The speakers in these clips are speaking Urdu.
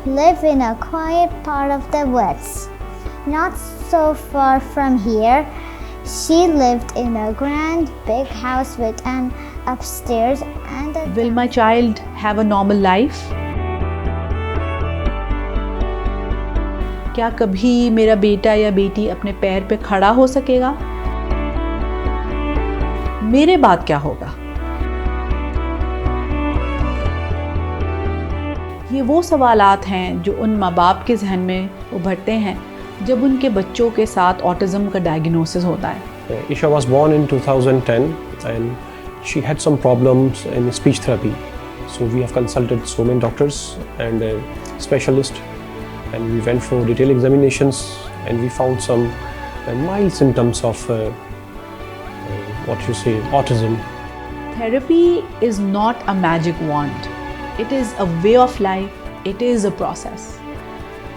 live in a quiet part of the woods. Not so far from here, she lived in a grand big house with an upstairs and a Will my child have a normal life? کیا کبھی میرا بیٹا یا بیٹی اپنے پیر پہ کھڑا ہو سکے گا؟ میرے بعد کیا ہوگا؟ یہ وہ سوالات ہیں جو ان ماں باپ کے ذہن میں ابھرتے ہیں جب ان کے بچوں کے ساتھ آٹزم کا ڈائگنوسس ہوتا ہے۔ Isha was born in 2010 and she had some problems in speech therapy. So we have consulted so many doctors and specialists, and we went for detailed examinations and we found some mild symptoms of autism. Therapy is not a magic wand. It is a way of life. It is a process.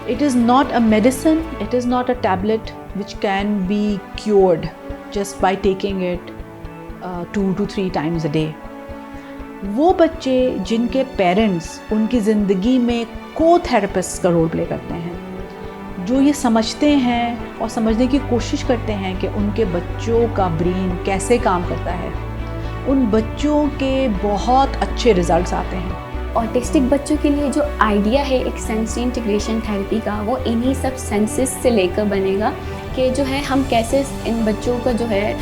It is not a medicine. It is not a tablet which can be cured just by taking it 2 to 3 times a day. وہ بچے جن کے پیرنٹس ان کی زندگی میں کو تھراپسٹ کا رول پلے کرتے ہیں، جو یہ سمجھتے ہیں اور سمجھنے کی کوشش کرتے ہیں کہ ان کے بچوں کا برین کیسے کام کرتا ہے، ان بچوں کے بہت اچھے ریزلٹس آتے ہیں۔ آٹسٹک بچوں کے لیے جو آئیڈیا ہے ایک سینسری انٹیگریشن تھیریپی کا، وہ انہی سب سینسز سے لے کر بنے گا کہ جو ہے ہم کیسے ان بچوں کا جو ہے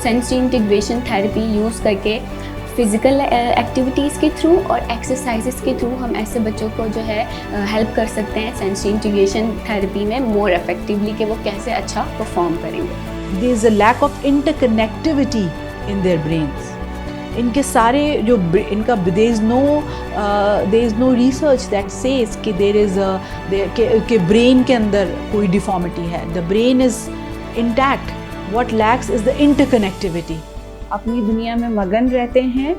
سینسری انٹیگریشن تھیریپی یوز کر کے فزیکل ایکٹیویٹیز کے تھرو اور ایکسرسائزز کے تھرو ہم ایسے بچوں کو جو ہے ہیلپ کر سکتے ہیں سینسری انٹیگریشن تھیریپی میں مور افیکٹیولی کہ وہ کیسے اچھا پرفارم کریں گے۔ There is a lack of interconnectivity in their brains. ان کے سارے جو ان کا there is no research that says کہ کہ برین کے اندر کوئی ڈیفارمٹی ہے۔ The brain is intact, what lacks is the interconnectivity. اپنی دنیا میں مگن رہتے ہیں،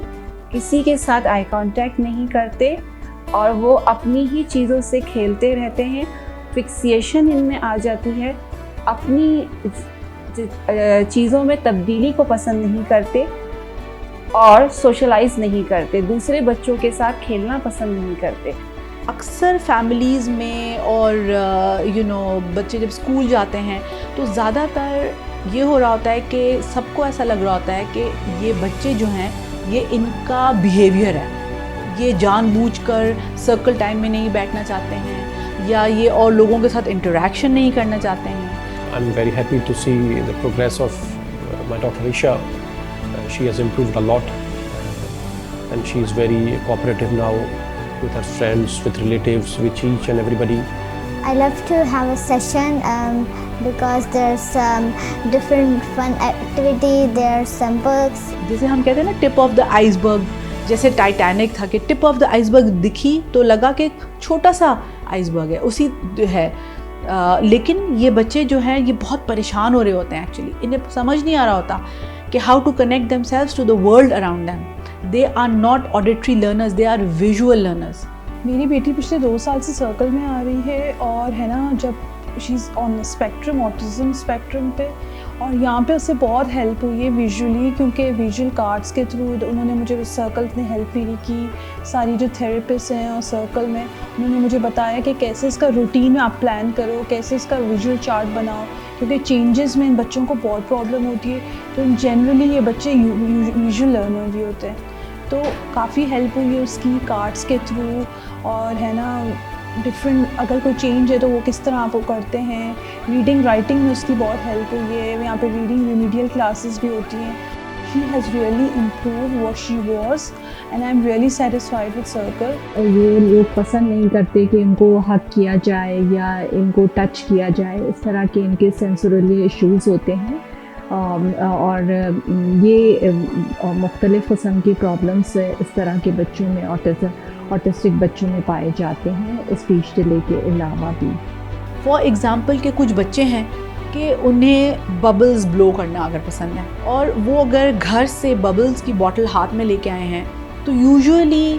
کسی کے ساتھ آئی کانٹیکٹ نہیں کرتے اور وہ اپنی ہی چیزوں سے کھیلتے رہتے ہیں۔ فکسیشن ان میں آ جاتی ہے، اپنی چیزوں میں تبدیلی کو پسند نہیں کرتے اور سوشلائز نہیں کرتے، دوسرے بچوں کے ساتھ کھیلنا پسند نہیں کرتے۔ اکثر فیملیز میں اور بچے جب اسکول جاتے ہیں تو زیادہ تر یہ ہو رہا ہوتا ہے کہ سب کو ایسا لگ رہا ہوتا ہے کہ یہ بچے جو ہیں یہ ان کا بیہیویئر ہے، یہ جان بوجھ کر سرکل ٹائم میں نہیں بیٹھنا چاہتے ہیں یا یہ اور لوگوں کے ساتھ انٹریکشن نہیں کرنا چاہتے ہیں۔ I'm very happy to see the progress of my daughter Isha. She has improved a lot and she is very cooperative now with her friends, with relatives, with each and everybody. I love to have a session because there's some different fun activity, there's some books. جیسے ہم کہتے ہیں نا ٹپ آف دا آئس برگ، جیسے ٹائٹینک تھا کہ ٹپ آف دا آئس برگ دکھی تو لگا کہ چھوٹا سا آئس برگ ہے، اسی ہے۔ لیکن یہ بچے جو ہیں یہ بہت پریشان ہو رہے ہوتے ہیں، ایکچولی انہیں سمجھ نہیں آ رہا ہوتا کہ how to connect themselves to the world around them. They are not auditory learners, they are visual learners. میری بیٹی پچھلے 2 سال سے سرکل میں آ رہی ہے اور ہے نا جب شی از آن اسپیکٹرم، آٹزم اسپیکٹرم پہ، اور یہاں پہ اس سے بہت ہیلپ ہوئی ہے ویژولی، کیونکہ ویژول کارڈس کے تھرو انہوں نے مجھے سرکل میں ہیلپ میری کی۔ ساری جو تھراپسٹ ہیں اور سرکل میں انہوں نے مجھے بتایا کہ کیسے اس کا روٹین آپ پلان کرو، کیسے اس کا ویژول چارٹ بناؤ، کیونکہ چینجز میں ان بچوں کو بہت پرابلم ہوتی ہے۔ تو جنرلی یہ بچے ویژول لرنر بھی ہوتے ہیں، تو کافی ہیلپ ہوئی ہے اس کی کارڈس کے تھرو، اور ہے نا ڈفرینٹ اگر کوئی چینج ہے تو وہ کس طرح آپ وہ کرتے ہیں۔ ریڈنگ رائٹنگ میں اس کی بہت ہیلپ ہوئی ہے، یہاں پہ ریڈنگ ریمیڈیل کلاسز بھی ہوتی ہیں۔ She has really improved what she was and I am really satisfied with circle. یہ لوگ پسند نہیں کرتے کہ ان کو حق کیا جائے یا ان کو ٹچ کیا جائے، اس طرح کے ان کے سینسورلی ایشوز ہوتے ہیں، اور یہ مختلف قسم کی پرابلمس اس طرح کے بچوں میں آٹسٹک بچوں میں پائے جاتے ہیں، اسپیچ ڈیلے کے علاوہ بھی۔ فار ایگزامپل کہ کچھ بچے ہیں کہ انہیں ببلز بلو کرنا اگر پسند ہے، اور وہ اگر گھر سے ببلز کی باٹل ہاتھ میں لے کے آئے ہیں تو یوزولی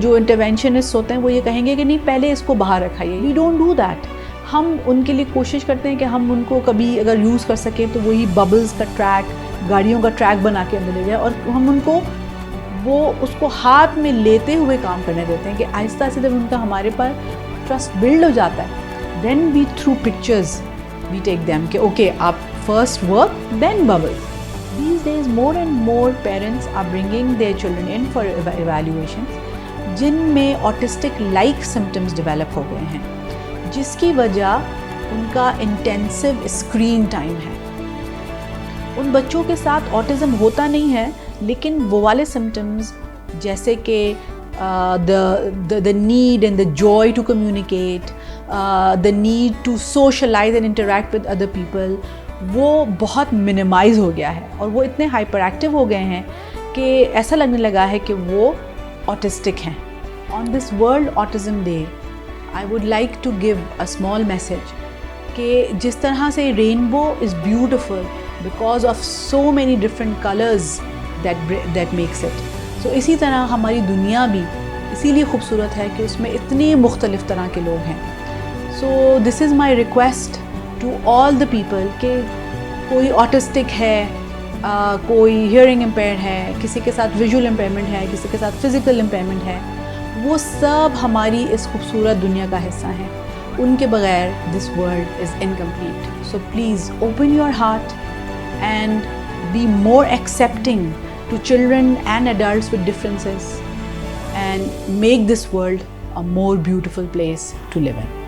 جو انٹرونشنسٹ ہوتے ہیں وہ یہ کہیں گے کہ نہیں پہلے اس کو باہر رکھائیے۔ We don't do that. ہم ان کے لیے کوشش کرتے ہیں کہ ہم ان کو کبھی اگر یوز کر سکیں تو وہی ببلز کا ٹریک، گاڑیوں کا ٹریک بنا کے اندر لے جائیں، اور ہم ان کو وہ اس کو ہاتھ میں لیتے ہوئے کام کرنے دیتے ہیں کہ آہستہ آہستہ جب ان کا ہمارے پر ٹرسٹ بلڈ ہو جاتا ہے then we through pictures we take them کہ اوکے آپ first work then bubble. These days more and more parents are bringing their children in for evaluations جن میں autistic like symptoms develop ہو گئے ہیں جس کی وجہ ان کا intensive screen time ہے. ان بچوں کے ساتھ autism ہوتا نہیں ہے لیکن وہ والے symptoms جیسے کہ the need and the joy to communicate, the need to socialize and interact with other people وہ بہت منیمائز ہو گیا ہے اور وہ اتنے ہائپر ایکٹیو ہو گئے ہیں کہ ایسا لگنے لگا ہے کہ وہ آٹسٹک ہیں. On this world autism day I would like to give a small message کہ جس طرح سے rainbow is beautiful because of so many different colours that makes it. So اسی طرح ہماری دنیا بھی اسی لیے خوبصورت ہے کہ اس میں اتنے مختلف طرح کے لوگ ہیں. So this is my request to all the people کہ کوئی آٹسٹک ہے, کوئی ہیئرنگ امپیئرڈ ہے, کسی کے ساتھ ویژول امپیئرمنٹ ہے, کسی کے ساتھ فزیکل امپیئرمنٹ ہے, وہ سب ہماری اس خوبصورت دنیا کا حصہ ہیں. ان کے بغیر this world is incomplete. So please open your heart and be more accepting to children and adults with differences and make this world a more beautiful place to live in.